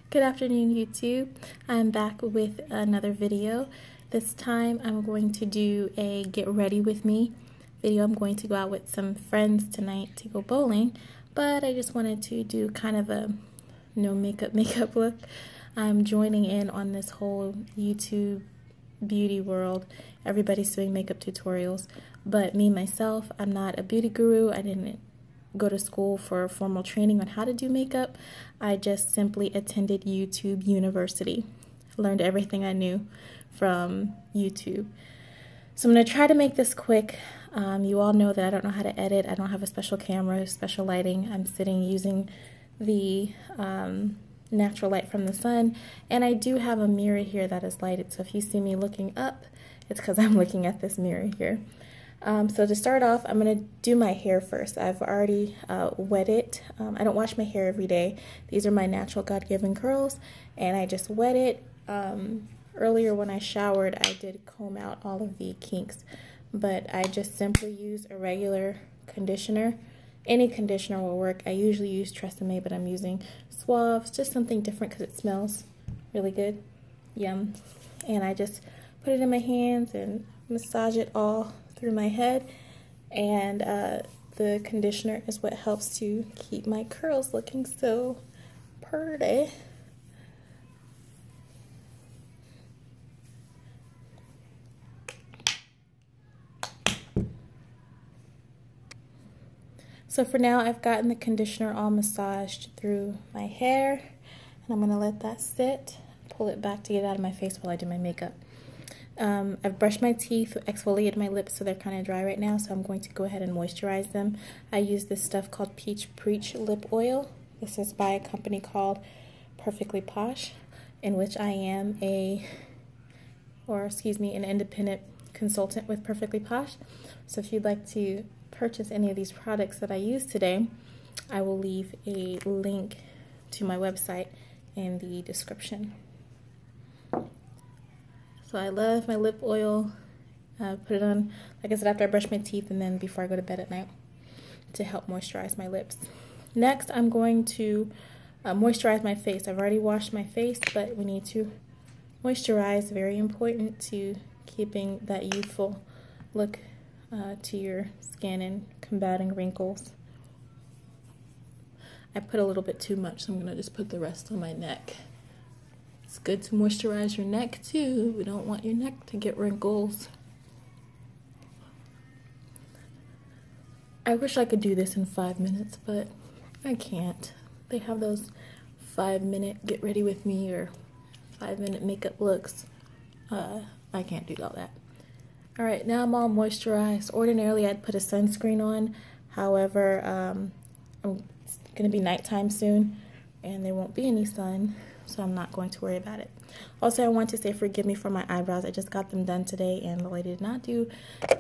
Good afternoon, YouTube. I'm back with another video. This time I'm going to do a get ready with me video. I'm going to go out with some friends tonight to go bowling, but I just wanted to do kind of a no makeup look. I'm joining in on this whole YouTube beauty world. Everybody's doing makeup tutorials, but me myself, I'm not a beauty guru. I didn't go to school for formal training on how to do makeup. I just simply attended YouTube University. Learned everything I knew from YouTube. So I'm going to try to make this quick. You all know that I don't know how to edit. I don't have a special camera, special lighting. I'm sitting using the natural light from the sun, and I do have a mirror here that is lighted, so if you see me looking up, it's because I'm looking at this mirror here. So to start off, I'm going to do my hair first. I've already wet it. I don't wash my hair every day. These are my natural God-given curls, and I just wet it. Earlier when I showered, I did comb out all of the kinks, but I just simply use a regular conditioner. Any conditioner will work. I usually use Tresemme, but I'm using Suave's, just something different because it smells really good. Yum. And I just put it in my hands and massage it all through my head, and the conditioner is what helps to keep my curls looking so pretty. So for now, I've gotten the conditioner all massaged through my hair, and I'm gonna let that sit, pull it back to get it out of my face while I do my makeup. I've brushed my teeth, exfoliated my lips so they're kind of dry right now, so I'm going to go ahead and moisturize them. I use this stuff called Peach Preach Lip Oil. This is by a company called Perfectly Posh, in which I am an independent consultant with Perfectly Posh. So if you'd like to purchase any of these products that I use today, I will leave a link to my website in the description. So I love my lip oil. Put it on, like I said, after I brush my teeth and then before I go to bed at night to help moisturize my lips. Next, I'm going to moisturize my face. I've already washed my face, but we need to moisturize. Very important to keeping that youthful look to your skin and combating wrinkles. I put a little bit too much, so I'm going to just put the rest on my neck. It's good to moisturize your neck too. We don't want your neck to get wrinkles. I wish I could do this in 5 minutes, but I can't. They have those 5-minute get ready with me or 5-minute makeup looks. I can't do all that. Alright, now I'm all moisturized. Ordinarily I'd put a sunscreen on. However, it's going to be nighttime soon and there won't be any sun, so I'm not going to worry about it. Also, I want to say forgive me for my eyebrows. I just got them done today and the lady did not do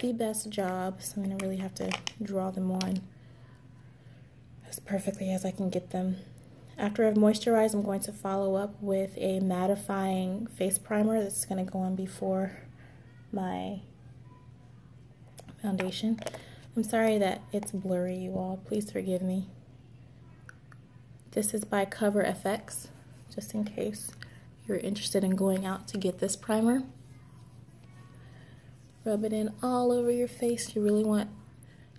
the best job, so I'm going to really have to draw them on as perfectly as I can get them. After I've moisturized, I'm going to follow up with a mattifying face primer that's going to go on before my foundation. I'm sorry that it's blurry, you all. Please forgive me. This is by Cover FX, just in case you're interested in going out to get this primer. Rub it in all over your face. You really want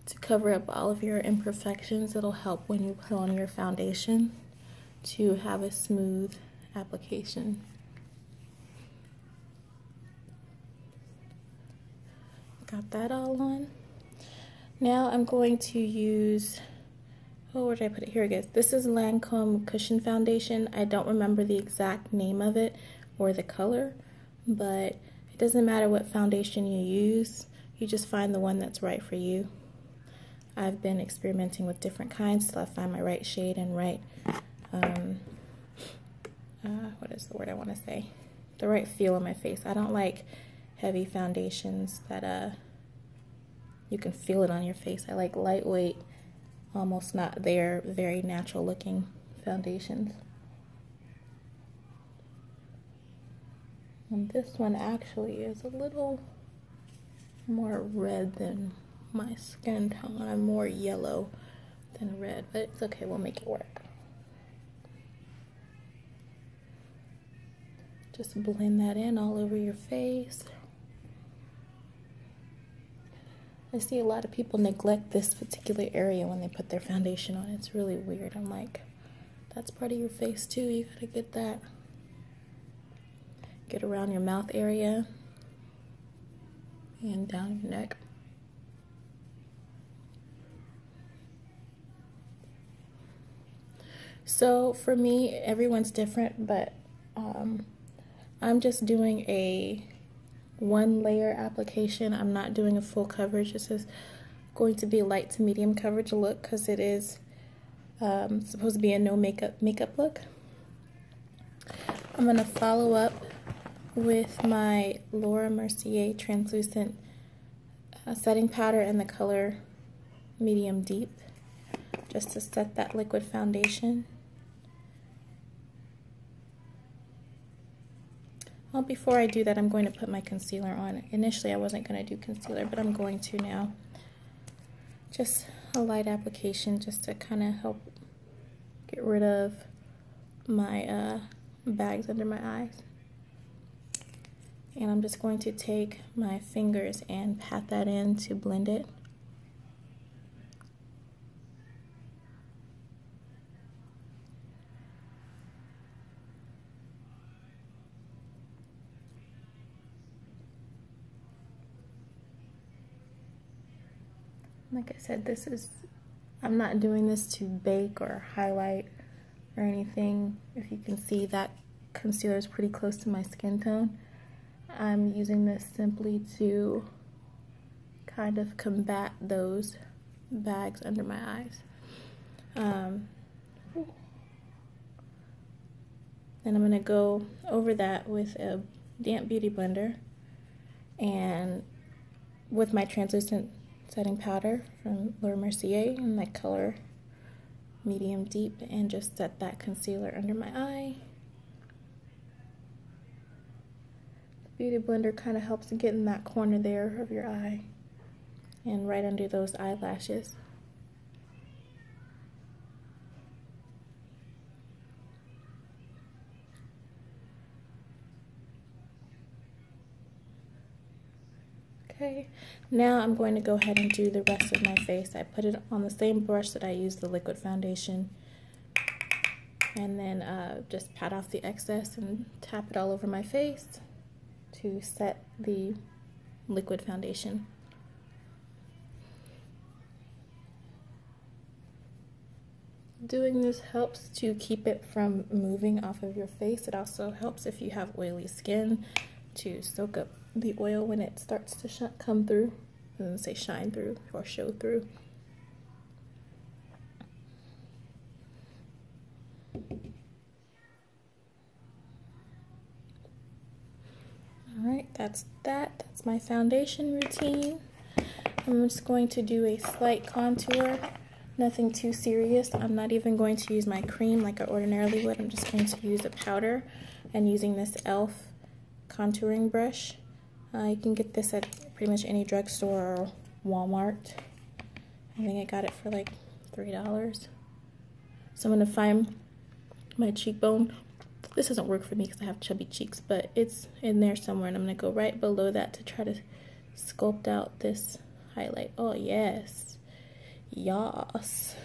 to cover up all of your imperfections. It'll help when you put on your foundation to have a smooth application. Got that all on. Now I'm going to use, where did I put it? Here it is. This is Lancome Cushion Foundation. I don't remember the exact name of it or the color, but it doesn't matter what foundation you use. You just find the one that's right for you. I've been experimenting with different kinds till I find my right shade and right, what is the word I want to say? The right feel on my face. I don't like heavy foundations that you can feel it on your face. I like lightweight, almost not there, very natural looking foundations. And this one actually is a little more red than my skin tone. I'm more yellow than red, but it's okay, we'll make it work. Just blend that in all over your face. I see a lot of people neglect this particular area when they put their foundation on. It's really weird. I'm like, that's part of your face too. You gotta get that. Get around your mouth area and down your neck. So for me, everyone's different, but I'm just doing a 1-layer application. I'm not doing a full coverage. This is going to be a light to medium coverage look because it is supposed to be a no makeup look. I'm going to follow up with my Laura Mercier translucent setting powder in the color medium deep, just to set that liquid foundation. Well, before I do that, I'm going to put my concealer on. Initially, I wasn't going to do concealer, but I'm going to now. Just a light application just to kind of help get rid of my bags under my eyes. And I'm just going to take my fingers and pat that in to blend it. Like I said, I'm not doing this to bake or highlight or anything. If you can see, that concealer is pretty close to my skin tone. I'm using this simply to kind of combat those bags under my eyes. Then I'm going to go over that with a damp beauty blender and with my translucent setting powder from Laura Mercier in the color medium deep, and just set that concealer under my eye. The beauty blender kind of helps to get in that corner there of your eye and right under those eyelashes. Okay, now I'm going to go ahead and do the rest of my face. I put it on the same brush that I used the liquid foundation, and then just pat off the excess and tap it all over my face to set the liquid foundation. Doing this helps to keep it from moving off of your face. It also helps if you have oily skin to soak up the oil when it starts to come through. I didn't say shine through or show through. Alright, that's that. That's my foundation routine. I'm just going to do a slight contour. Nothing too serious. I'm not even going to use my cream like I ordinarily would. I'm just going to use a powder and using this e.l.f. contouring brush. You can get this at pretty much any drugstore or Walmart. I think I got it for like $3. So I'm going to find my cheekbone. This doesn't work for me because I have chubby cheeks, but it's in there somewhere, and I'm going to go right below that to try to sculpt out this highlight. Oh, yes. Yes.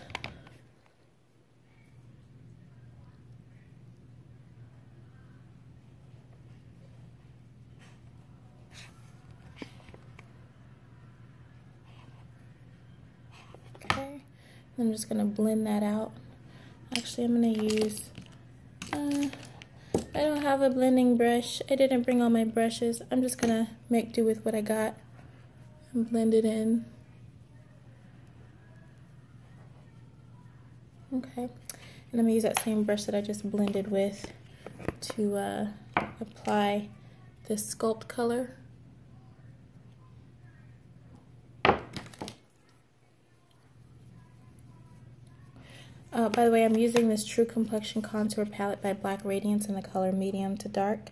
Okay, I'm just going to blend that out. Actually, I'm going to use, I don't have a blending brush. I didn't bring all my brushes. I'm just going to make do with what I got and blend it in. Okay, and I'm going to use that same brush that I just blended with to apply this sculpt color. By the way, I'm using this True Complexion Contour Palette by Black Radiance in the color medium to dark.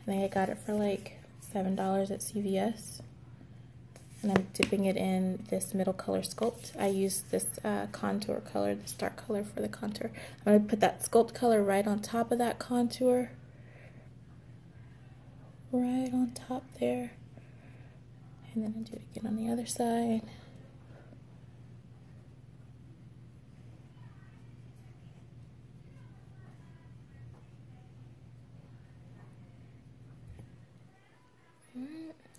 I think I got it for like $7 at CVS. And I'm dipping it in this middle color Sculpt. I use this contour color, this dark color for the contour. I'm going to put that Sculpt color right on top of that contour. right on top there. And then I do it again on the other side.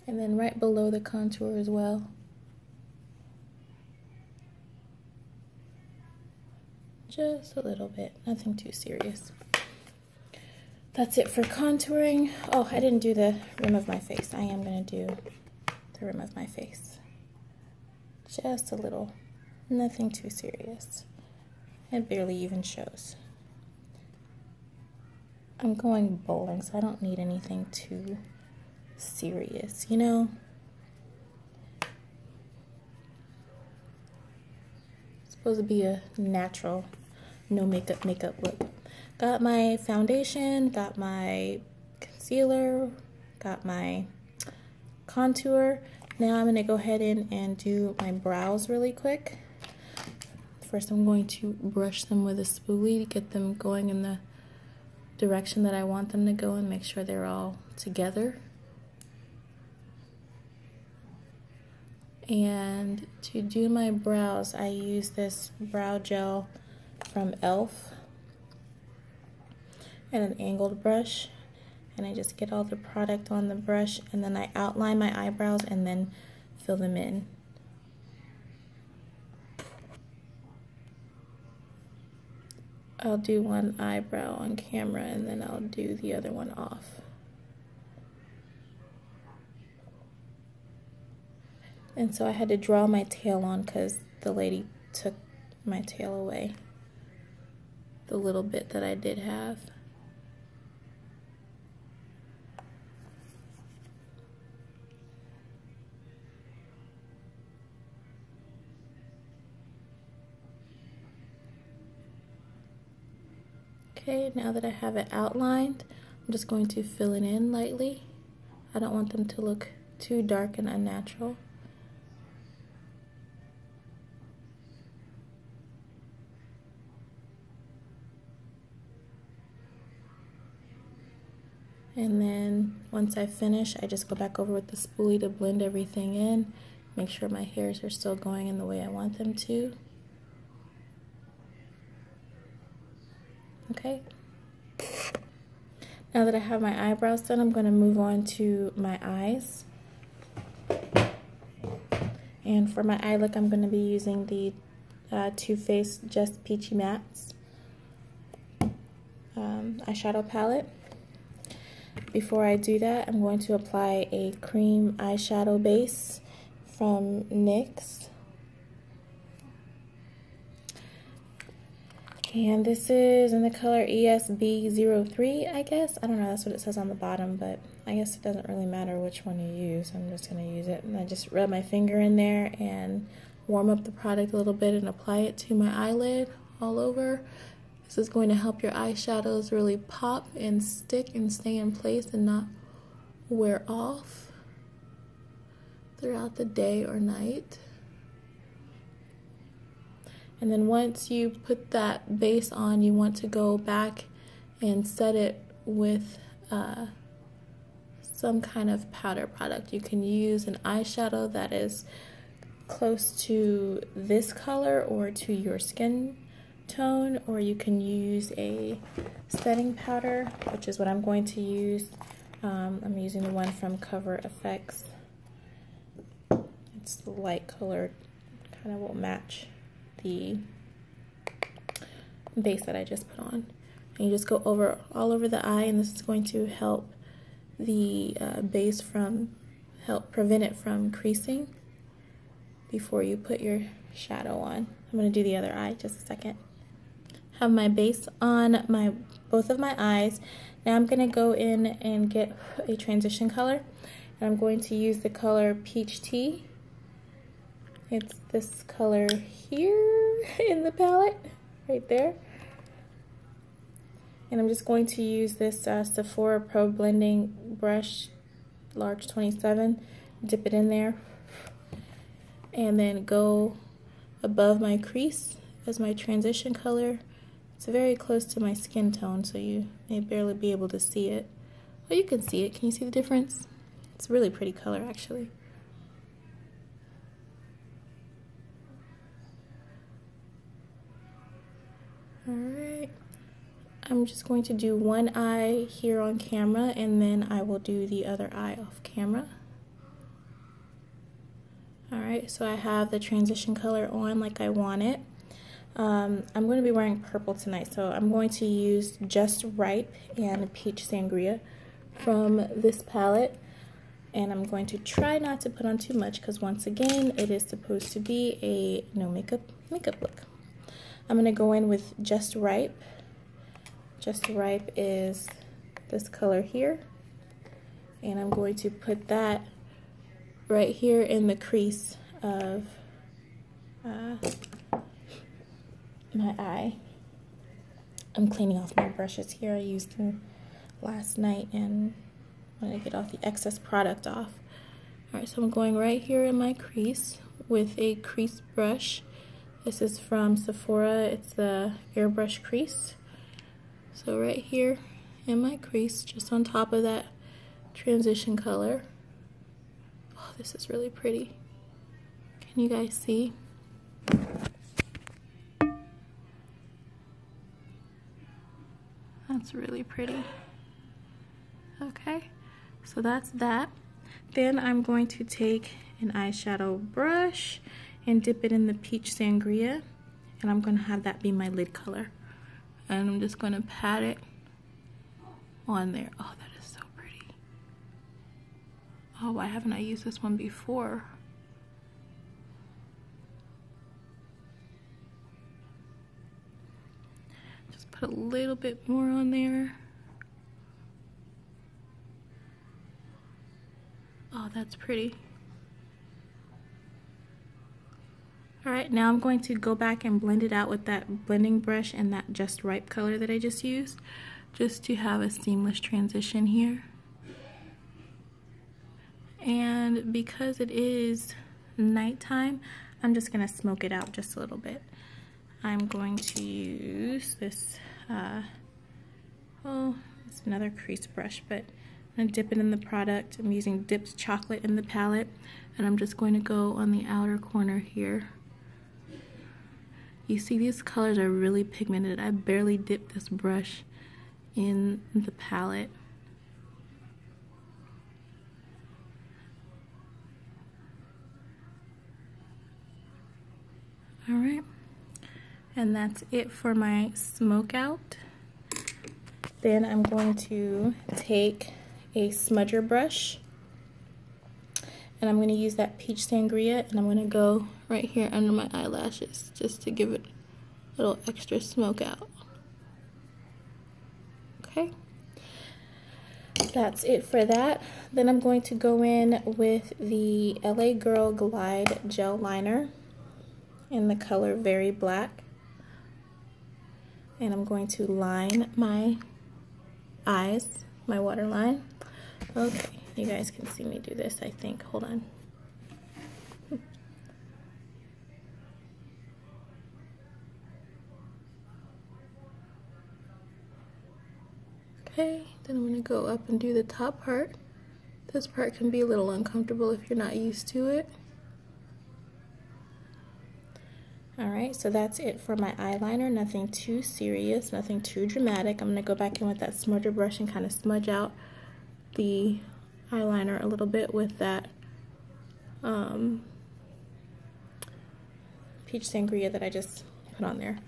And then right below the contour as well. Just a little bit, nothing too serious. That's it for contouring. Oh, I didn't do the rim of my face. I am gonna do the rim of my face. Just a little, nothing too serious. It barely even shows. I'm going bowling, so I don't need anything too serious, you know? It's supposed to be a natural, no makeup look. Got my foundation, got my concealer, got my contour. Now I'm going to go ahead in and do my brows really quick. First I'm going to brush them with a spoolie to get them going in the direction that I want them to go and make sure they're all together. And to do my brows, I use this brow gel from e.l.f. and an angled brush. And I just get all the product on the brush, and then I outline my eyebrows and then fill them in. I'll do one eyebrow on camera and then I'll do the other one off. And so I had to draw my tail on because the lady took my tail away, the little bit that I did have. Okay, now that I have it outlined, I'm just going to fill it in lightly. I don't want them to look too dark and unnatural. And then once I finish, I just go back over with the spoolie to blend everything in, make sure my hairs are still going in the way I want them to. Okay. Now that I have my eyebrows done, I'm going to move on to my eyes. And for my eye look, I'm going to be using the Too Faced Just Peachy Mattes eyeshadow palette. Before I do that, I'm going to apply a cream eyeshadow base from NYX. And this is in the color ESB03, I guess. I don't know, that's what it says on the bottom, but I guess it doesn't really matter which one you use. I'm just going to use it. And I just rub my finger in there and warm up the product a little bit and apply it to my eyelid all over. This is going to help your eyeshadows really pop and stick and stay in place and not wear off throughout the day or night. And then once you put that base on, you want to go back and set it with some kind of powder product. You can use an eyeshadow that is close to this color or to your skin tone, or you can use a setting powder, which is what I'm going to use. I'm using the one from Cover FX. It's the light colored, kind of will match the base that I just put on. And you just go over all over the eye, and this is going to help the base help prevent it from creasing before you put your shadow on. I'm going to do the other eye just a second. Have my base on both of my eyes. Now I'm going to go in and get a transition color, and I'm going to use the color Peach Tea. It's this color here in the palette, right there. And I'm just going to use this Sephora Pro Blending Brush, large 27, dip it in there, and then go above my crease as my transition color. It's very close to my skin tone, so you may barely be able to see it Well, you can see it. Can you see the difference? It's a really pretty color, actually. Alright. I'm just going to do one eye here on camera, and then I will do the other eye off camera. Alright, so I have the transition color on like I want it. I'm going to be wearing purple tonight, so I'm going to use Just Ripe and Peach Sangria from this palette. And I'm going to try not to put on too much because once again, it is supposed to be a no makeup look. I'm going to go in with Just Ripe. Just Ripe is this color here. And I'm going to put that right here in the crease of my eye. I'm cleaning off my brushes here. I used them last night and I'm going to get all the excess product off. Alright, so I'm going right here in my crease with a crease brush. This is from Sephora. It's the airbrush crease. So right here in my crease, just on top of that transition color. Oh, this is really pretty. Can you guys see? That's really pretty. Okay, so that's that. Then I'm going to take an eyeshadow brush and dip it in the Peach Sangria, and I'm going to have that be my lid color. And I'm just going to pat it on there. Oh, that is so pretty. Oh, why haven't I used this one before? Just put a little bit more on there. Oh, that's pretty. Alright, now I'm going to go back and blend it out with that blending brush and that Just Ripe color that I just used, just to have a seamless transition here. And because it is nighttime, I'm just going to smoke it out just a little bit. I'm going to use this, it's another crease brush, but I'm going to dip it in the product. I'm using dipped chocolate in the palette, and I'm just going to go on the outer corner here. You see, these colors are really pigmented. I barely dipped this brush in the palette. Alright, and that's it for my smoke out. Then I'm going to take a smudger brush, and I'm going to use that Peach Sangria, and I'm going to go right here under my eyelashes just to give it a little extra smoke out. Okay, that's it for that. Then I'm going to go in with the LA Girl Glide Gel Liner in the color Very Black, and I'm going to line my eyes, my waterline. Okay, you guys can see me do this, I think. Hold on. Okay, then I'm going to go up and do the top part. This part can be a little uncomfortable if you're not used to it. Alright, so that's it for my eyeliner. Nothing too serious, nothing too dramatic. I'm going to go back in with that smudger brush and kind of smudge out the eyeliner a little bit with that Peach Sangria that I just put on there.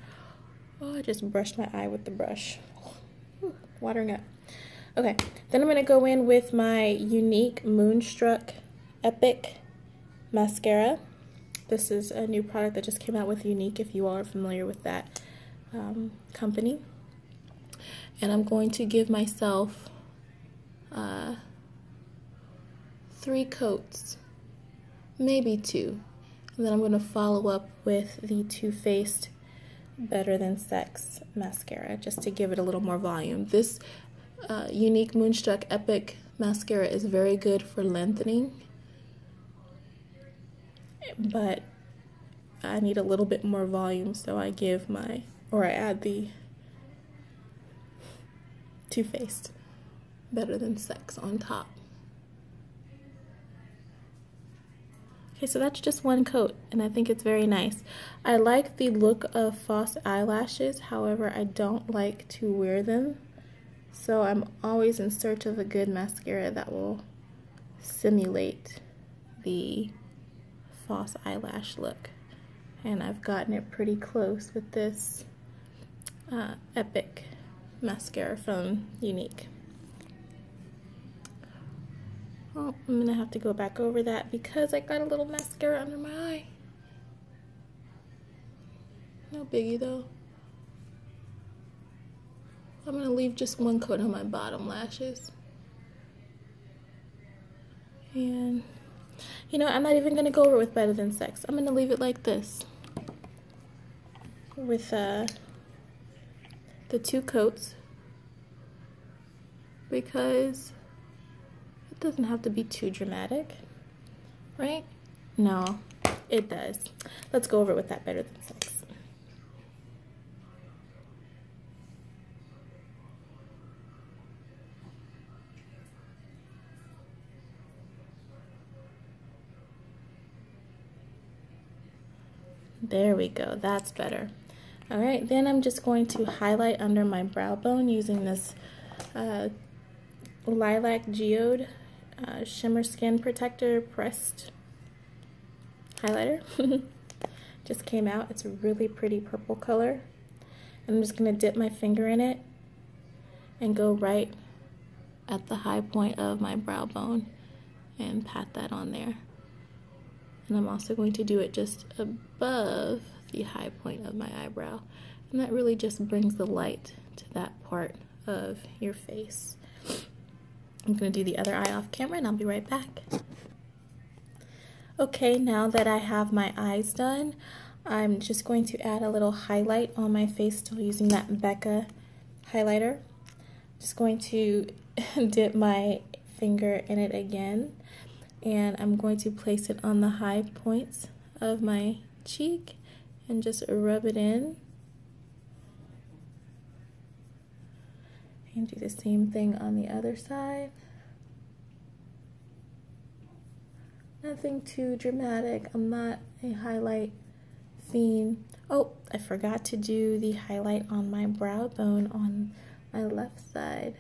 Oh, I just brushed my eye with the brush. Whew, watering up. Okay, then I'm going to go in with my Unique Moonstruck Epic Mascara. This is a new product that just came out with Unique, if you all are familiar with that company. And I'm going to give myself 3 coats, maybe 2. And then I'm going to follow up with the Too Faced Better Than Sex mascara, just to give it a little more volume. This Unique Moonstruck Epic mascara is very good for lengthening, but I need a little bit more volume, so I add the Too Faced. Better Than Sex on top. Okay, so that's just one coat, and I think it's very nice. I like the look of false eyelashes, however, I don't like to wear them. So I'm always in search of a good mascara that will simulate the false eyelash look. And I've gotten it pretty close with this Epic mascara from Unique. Oh, I'm gonna have to go back over that because I got a little mascara under my eye. No biggie though. I'm gonna leave just one coat on my bottom lashes. And you know, I'm not even gonna go over with Better Than Sex. I'm gonna leave it like this. With the 2 coats. Because it doesn't have to be too dramatic, right? No, it does. Let's go over it with that Better Than Sex. There we go, that's better. All right, then I'm just going to highlight under my brow bone using this Lilac Geode Shimmer Skin Protector Pressed highlighter. Just came out. It's a really pretty purple color. I'm just going to dip my finger in it and go right at the high point of my brow bone and pat that on there. And I'm also going to do it just above the high point of my eyebrow. And that really just brings the light to that part of your face. I'm going to do the other eye off camera and I'll be right back. Okay, now that I have my eyes done, I'm just going to add a little highlight on my face, still using that Becca highlighter. Just going to dip my finger in it again, and I'm going to place it on the high points of my cheek and just rub it in. And do the same thing on the other side. Nothing too dramatic. I'm not a highlight fiend. Oh, I forgot to do the highlight on my brow bone on my left side.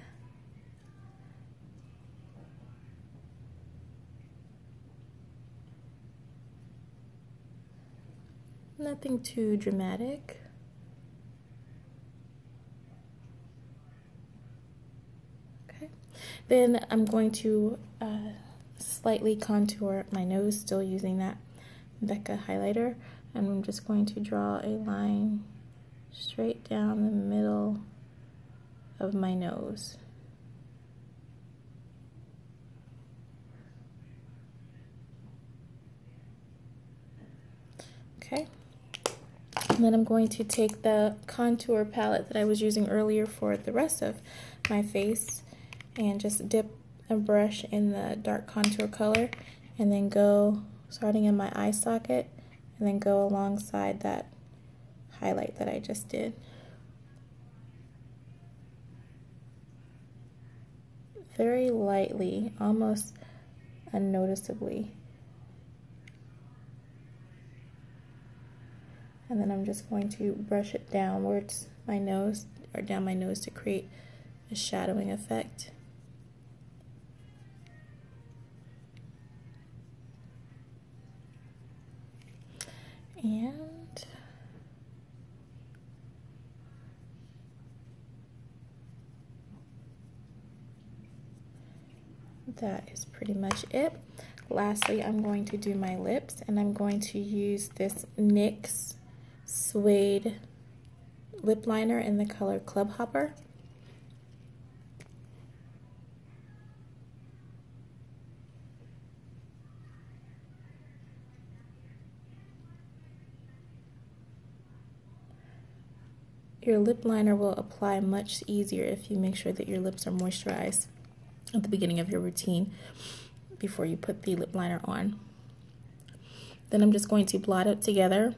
Nothing too dramatic. Okay. Then I'm going to slightly contour my nose, still using that Becca highlighter, and I'm just going to draw a line straight down the middle of my nose. Okay. And then I'm going to take the contour palette that I was using earlier for the rest of my face and just dip a brush in the dark contour color and then go starting in my eye socket and then go alongside that highlight that I just did. Very lightly, almost unnoticeably. And then I'm just going to brush it downwards my nose, or down my nose, to create a shadowing effect. And that is pretty much it. Lastly, I'm going to do my lips, and I'm going to use this NYX Suede lip liner in the color Club Hopper. Your lip liner will apply much easier if you make sure that your lips are moisturized at the beginning of your routine before you put the lip liner on. Then I'm just going to blot it together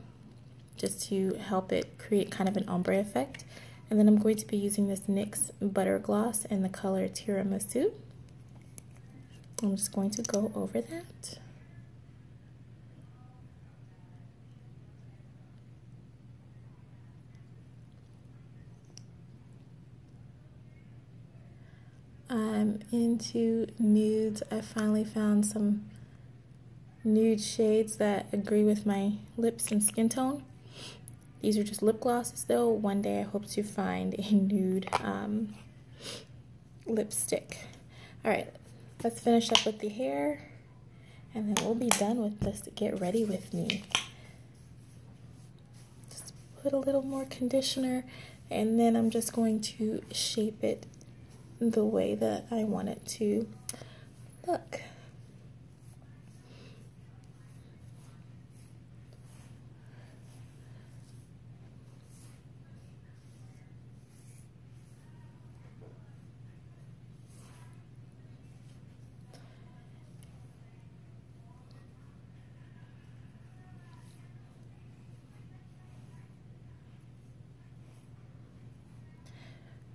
just to help it create kind of an ombre effect. And then I'm going to be using this NYX Butter Gloss in the color Tiramisu. I'm just going to go over that. I'm into nudes. I finally found some nude shades that agree with my lips and skin tone. These are just lip glosses though. One day I hope to find a nude lipstick. Alright, let's finish up with the hair and then we'll be done with this. Get ready with me. Just put a little more conditioner and then I'm just going to shape it the way that I want it to look.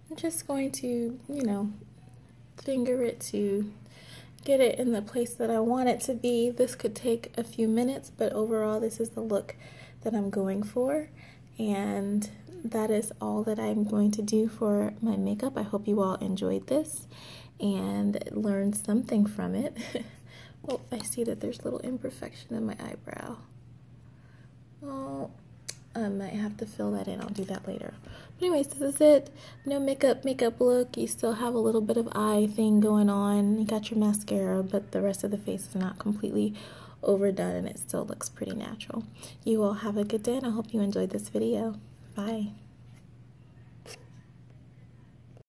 I'm just going to, finger it to get it in the place that I want it to be. This could take a few minutes, but overall this is the look that I'm going for. And that is all that I'm going to do for my makeup. I hope you all enjoyed this and learned something from it. Oh, I see that there's a little imperfection in my eyebrow. Oh, I might have to fill that in. I'll do that later. But anyways, this is it. No makeup look. You still have a little bit of eye thing going on. You got your mascara, but the rest of the face is not completely overdone and it still looks pretty natural. You all have a good day and I hope you enjoyed this video. Bye.